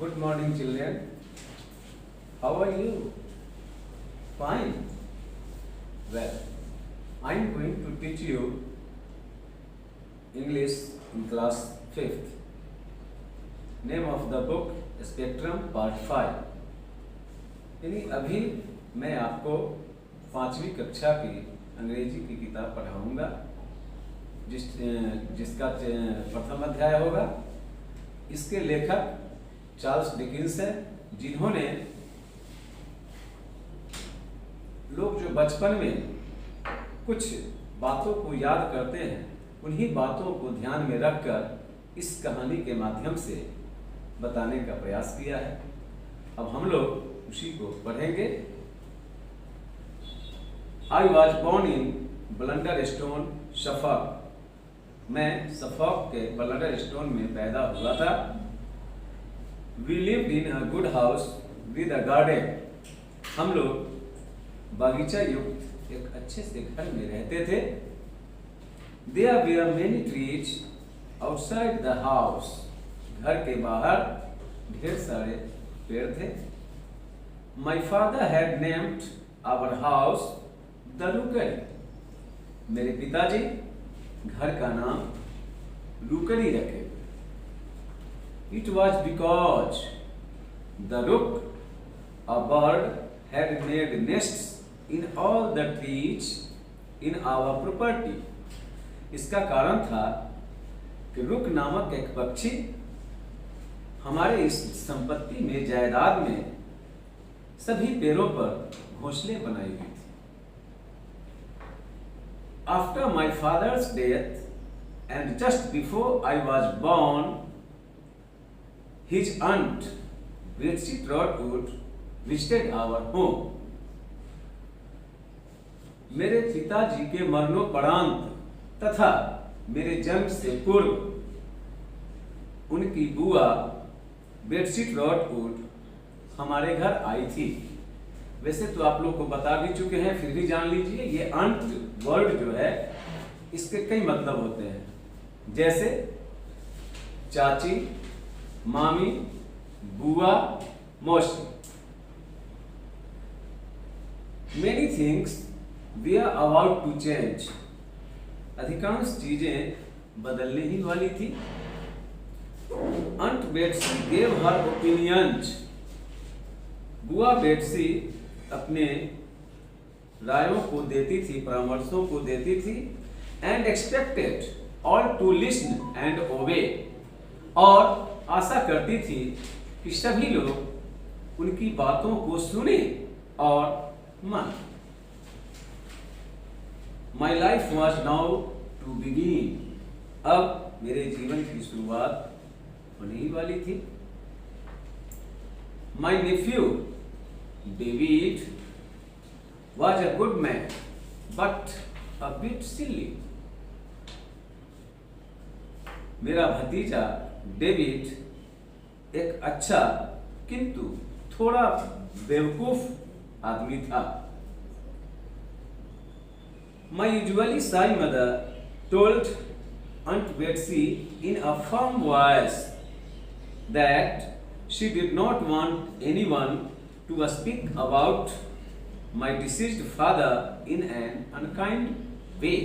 Good morning, children. How are you? Fine. Well, I am going to teach you English in class 5th. Name of the book Spectrum Part 5. यानी अभी मैं आपको 5वीं कक्षा की अंग्रेजी की किताब पढ़ाऊंगा जिसका प्रथम अध्याय होगा। इसके लेखक चार्ल्स डिकिंस है, जिन्होंने लोग जो बचपन में कुछ बातों को याद करते हैं उन्हीं बातों को ध्यान में रखकर इस कहानी के माध्यम से बताने का प्रयास किया है। अब हम लोग उसी को पढ़ेंगे। I was born in Blunderstone, Suffolk. मैं सफॉक के ब्लंडरस्टोन में पैदा हुआ था। We lived in a good house with a garden. हम लोग बागीचा युक्त एक अच्छे से घर में रहते थे। There were many trees outside the house. घर के बाहर ढेर सारे पेड़ थे। My father had named our house the Rookery. मेरे पिताजी घर का नाम रूकरी रखे। It was because the rook, a bird, had made nests in all the trees in our property. इसका कारण था कि रुक नामक एक पक्षी हमारे इस संपत्ति में, जायदाद में सभी पेड़ों पर घोंसले बनाई हुई थी। After my father's death and just before I was born, his aunt Betsy Trotwood visited our home. मेरे पिताजी के मरणोपरांत तथा मेरे जन्म से पूर्व उनकी बुआ बेटसी ट्रॉटवुड हमारे घर आई थी। वैसे तो आप लोग को बता भी चुके हैं, फिर भी जान लीजिए। ये अंत वर्ड जो है इसके कई मतलब होते हैं, जैसे चाची, मामी, बुआ, मौसी। Many things were about to change. अधिकांश चीजें बदलने ही वाली थी। Aunt Betsy gave her opinions. बुआ बेट्सी अपने रायों को देती थी, परामर्शों को देती थी। And expected all to listen and obey. और आशा करती थी कि सभी लोग उनकी बातों को सुने और माने। My life was now to begin. अब मेरे जीवन की शुरुआत होने ही वाली थी। My nephew David was a good man, but a bit silly. मेरा भतीजा डेविड एक अच्छा किंतु थोड़ा बेवकूफ आदमी था। My usually shy mother told Aunt Betsy in a firm voice that she did not want anyone to speak about my deceased father in an unkind way.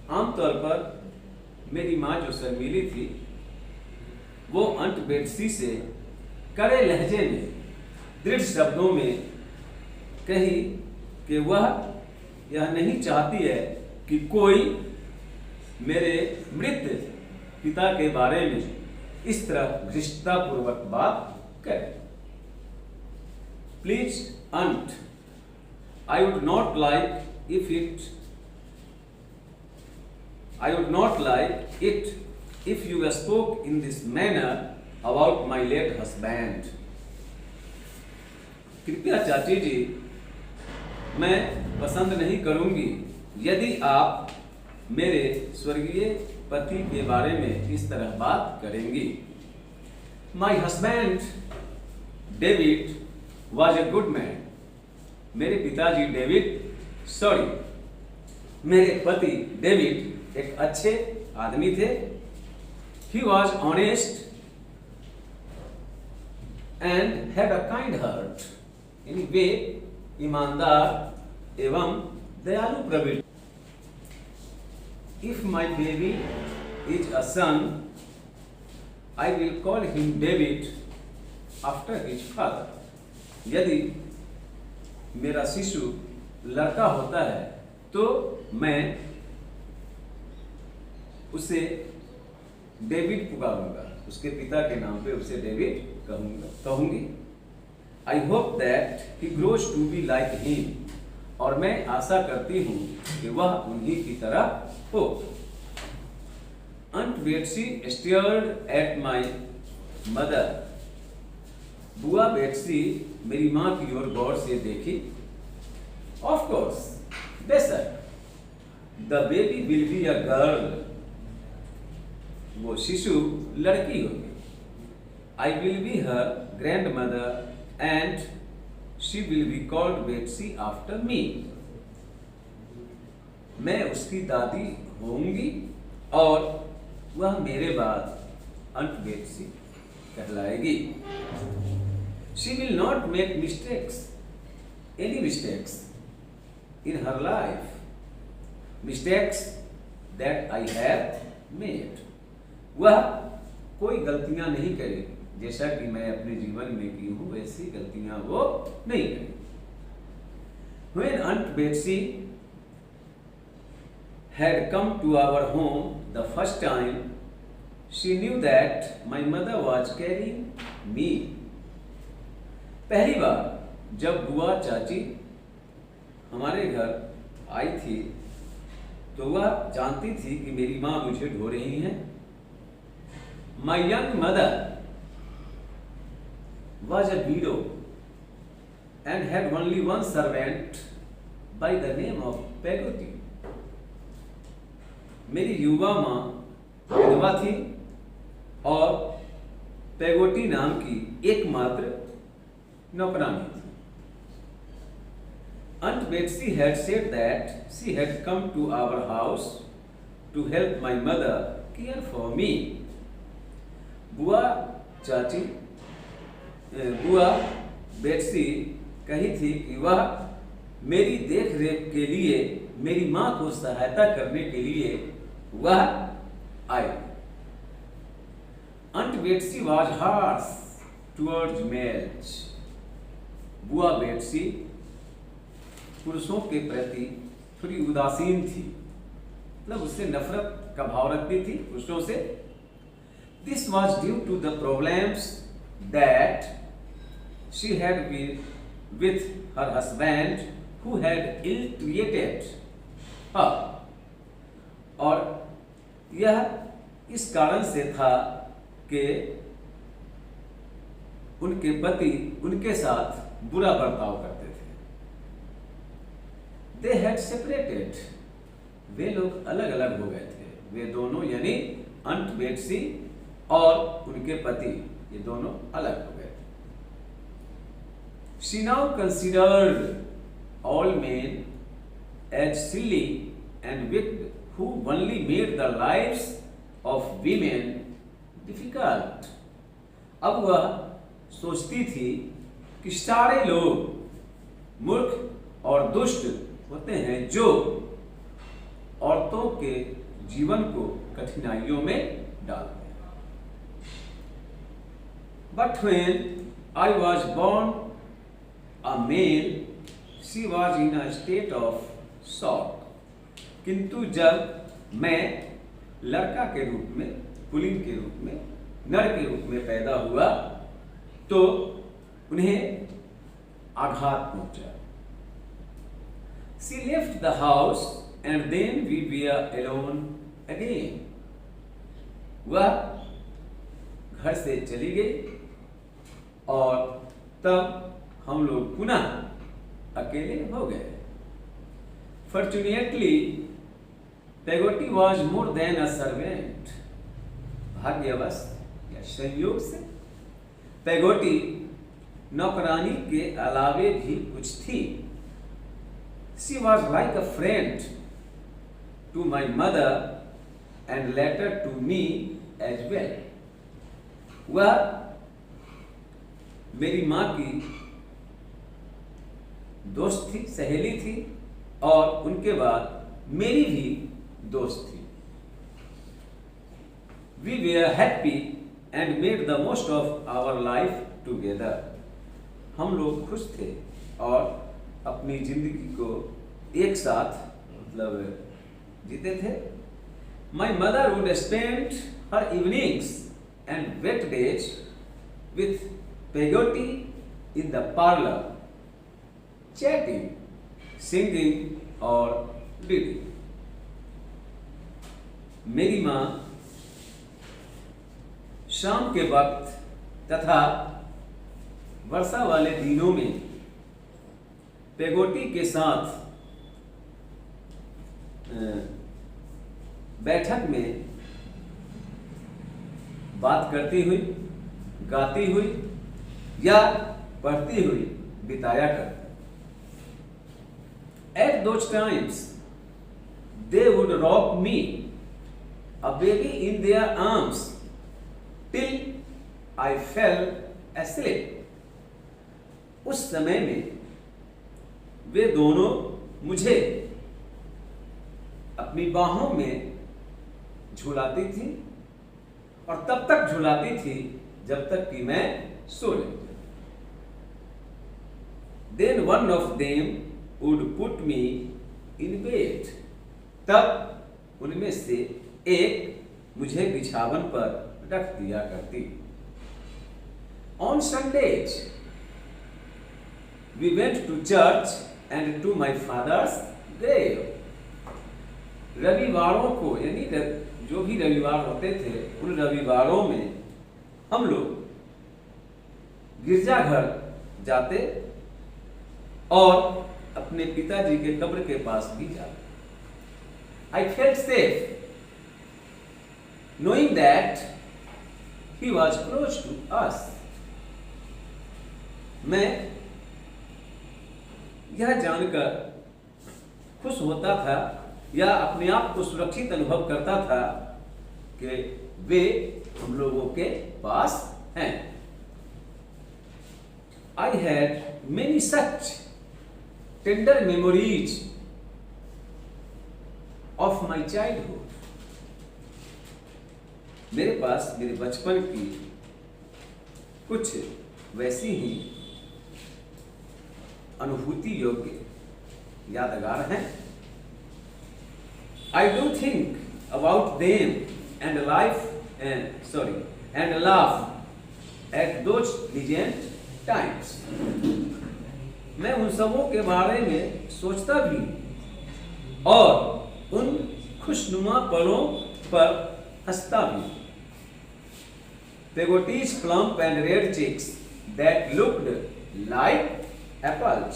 आमतौर पर मेरी माँ जो शर्मीली थी, वो अंट बेट्सी से कड़े लहजे में, दृढ़ शब्दों में कही कि वह यह नहीं चाहती है कि कोई मेरे मृत पिता के बारे में इस तरह घृष्टतापूर्वक बात करे। Please aunt, I would not like it if you spoke in this manner about my late husband. कृपया चाची जी, मैं पसंद नहीं करूंगी यदि आप मेरे स्वर्गीय पति के बारे में इस तरह बात करेंगी। My husband David was a good man. मेरे पिताजी मेरे पति डेविड एक अच्छे आदमी थे। He was honest and had a kind heart, यानी वे ईमानदार एवं दयालु प्रवृत्ति। If my baby is a son, I will call him David after his father. यदि मेरा शिशु लड़का होता है तो मैं उसे डेविड पुकारूंगा, उसके पिता के नाम पे उसे डेविड कहूंगी। I hope that he grows to be like him, और मैं आशा करती हूँ कि वह उन्हीं की तरह हो। Aunt Betsy stared at my mother. बुआ बेट्सी मेरी माँ की ओर गौर से देखी। Of course, बेशक, the baby will be a girl. वो शिशु लड़की होगी। I will be her grandmother and she will be called Betsy after me. मैं उसकी दादी होंगी और वह मेरे बाद अंट बेट्सी कहलाएगी। She will not make any mistakes in her life, mistakes that I have made. वह कोई गलतियां नहीं करेगी, जैसा कि मैं अपने जीवन में की हूं वैसी गलतियां वो नहीं करेगी। When Aunt Betsy had come to our home the first time, she knew that my mother was carrying me. पहली बार जब बुआ चाची हमारे घर आई थी तो वह जानती थी कि मेरी माँ मुझे ढो रही हैं। My young mother was a widow and had only one servant by the name of Peggotty. मेरी युवा माँ विधवा थी और पेगोटी नाम की एकमात्र नौकरानी थी। Aunt Betsy had said that she had come to our house to help my mother care for me. बुआ बेट्सी कही थी कि वह मेरी देख रेख के लिए, मेरी माँ को सहायता करने के लिए वह आई। Aunt Betsy was harsh towards males. बुआ बेट्सी पुरुषों के प्रति थोड़ी उदासीन थी, मतलब उससे नफरत का भाव रखती थी पुरुषों से। This was due to the problems that she had with her husband who had ill-treated her. और यह इस कारण से था कि उनके पति उनके साथ बुरा बर्ताव करते थे। They had separated. वे लोग अलग अलग हो गए थे। वे दोनों यानी अंट बेट्सी और उनके पति, ये दोनों अलग हो गए थे। She now considered all men as silly and wicked who only made the lives of women difficult. अब वह सोचती थी कि सारे लोग मूर्ख और दुष्ट होते हैं जो औरतों के जीवन को कठिनाइयों में डालते हैं। But when I was born a male, she was in a state of shock. किंतु जब मैं लड़का के रूप में, पुल्लिंग के रूप में, नर के रूप में पैदा हुआ तो उन्हें आघात पहुंचा। She left the house and then we were alone again. वह घर से चली गई और तब हम लोग पुनः अकेले हो गए। Fortunately, Peggotty was more than a servant. भाग्यवश या संयोग से पेगोटी नौकरानी के अलावे भी कुछ थी। She was like a friend to my mother and later to me as well. वह मेरी माँ की दोस्त थी, सहेली थी, और उनके बाद मेरी भी दोस्त थी। We were happy and made the most of our life together. हम लोग खुश थे और अपनी जिंदगी को एक साथ मतलब जीते थे। My mother would spend her evenings and wet days with Peggotty in the parlor, chatting, singing और reading. मेरी माँ शाम के वक्त तथा वर्षा वाले दिनों में पेगोटी के साथ बैठक में बात करती हुई, गाती हुई या पढ़ती हुई बिताया करती। At those times, they would rock me, a baby in their arms, till I fell asleep. उस समय में वे दोनों मुझे अपनी बाहों में झुलाती थी और तब तक झुलाती थी जब तक कि मैं सो नहीं जाऊं। Then one of them would put me in bed. तब उनमें से एक मुझे बिछावन पर रख दिया करती। On Sundays, we went to church and to my father's grave. रविवारों को यानी जो भी रविवार होते थे उन रविवारों में हम लोग गिरजाघर जाते और अपने पिताजी के कब्र के पास भी जाते। I felt safe knowing that he was close to us. मैं यह जानकर खुश होता था या अपने आप को सुरक्षित अनुभव करता था कि वे हम लोगों के पास हैं। I had many such tender memories of my childhood. मेरे पास मेरे बचपन की कुछ वैसी ही अनुभूति योग्य यादगार हैं। I do think about them and laugh at those pleasant times. मैं उन सबों के बारे में सोचता भी और उन खुशनुमा पलों पर हंसता भी। Peggotty's plump and red cheeks that looked like apples.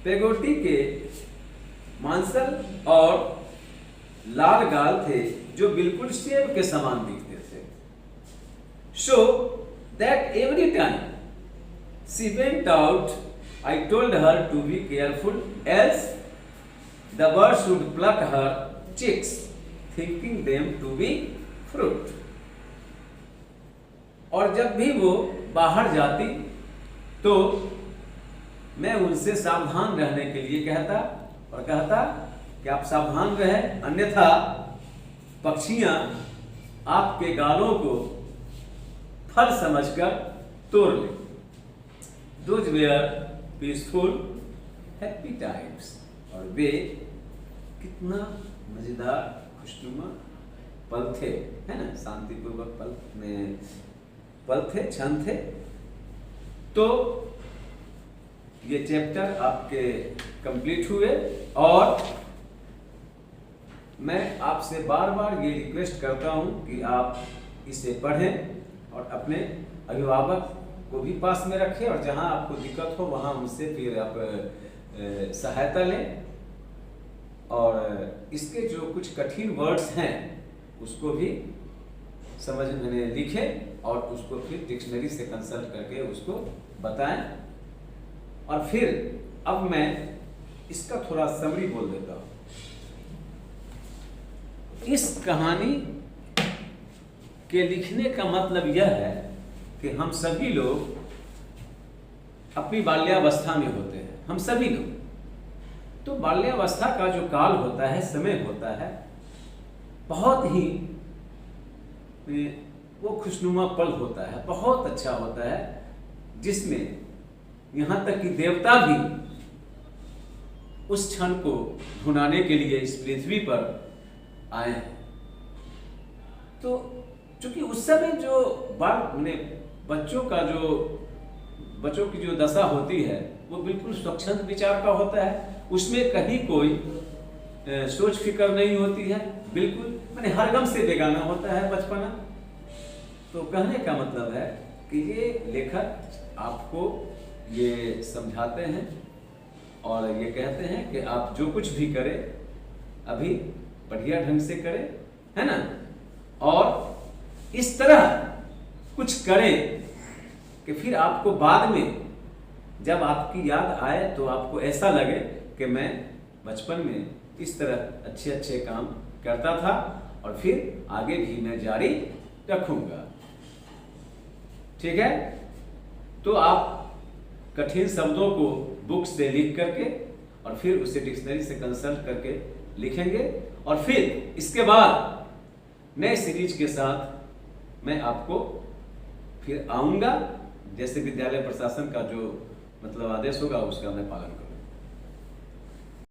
पेगोटी के मांसल और लाल गाल थे जो बिल्कुल सेब के समान दिखते थे। So that every time she went out, I told her to be careful, else the birds would pluck her cheeks, thinking them to be fruit. और जब भी वो बाहर जाती तो मैं उनसे सावधान रहने के लिए कहता और कहता कि आप सावधान रहें, अन्यथा पक्षियां आपके गालों को फल समझकर तोड़ लें। Those were peaceful, happy times. और वे कितना मजेदार खुशनुमा पल थे, है ना, शांतिपूर्वक पल थे, क्षण थे। तो ये चैप्टर आपके कंप्लीट हुए और मैं आपसे बार बार ये रिक्वेस्ट करता हूँ कि आप इसे पढ़ें और अपने अभिभावक को भी पास में रखें और जहाँ आपको दिक्कत हो वहाँ उनसे फिर आप सहायता लें और इसके जो कुछ कठिन वर्ड्स हैं उसको भी समझ में लिखें और उसको फिर डिक्शनरी से कंसल्ट करके उसको बताएं। और फिर अब मैं इसका थोड़ा समरी बोल देता हूँ। इस कहानी के लिखने का मतलब यह है कि हम सभी लोग अपनी बाल्यावस्था में होते हैं, हम सभी लोग। तो बाल्यावस्था का जो काल होता है, समय होता है, बहुत ही वो खुशनुमा पल होता है, बहुत अच्छा होता है, जिसमें यहाँ तक कि देवता भी उस क्षण को ढूंढाने के लिए इस पृथ्वी पर आए हैं। तो चूंकि उस समय जो बच्चों की जो दशा होती है वो बिल्कुल स्वच्छंद विचार का होता है, उसमें कहीं कोई सोच फिक्र नहीं होती है, बिल्कुल माने हरगम से बेगाना होता है बचपना। तो कहने का मतलब है कि ये लेखक आपको ये समझाते हैं और ये कहते हैं कि आप जो कुछ भी करें अभी बढ़िया ढंग से करें, है ना, और इस तरह कुछ करें कि फिर आपको बाद में जब आपकी याद आए तो आपको ऐसा लगे कि मैं बचपन में इस तरह अच्छे अच्छे काम करता था और फिर आगे भी मैं जारी रखूंगा। ठीक है, तो आप कठिन शब्दों को बुक से लिख करके और फिर उसे डिक्शनरी से कंसल्ट करके लिखेंगे और फिर इसके बाद नए सीरीज के साथ मैं आपको फिर आऊंगा। जैसे विद्यालय प्रशासन का जो मतलब आदेश होगा उसका मैं पालन करूंगा।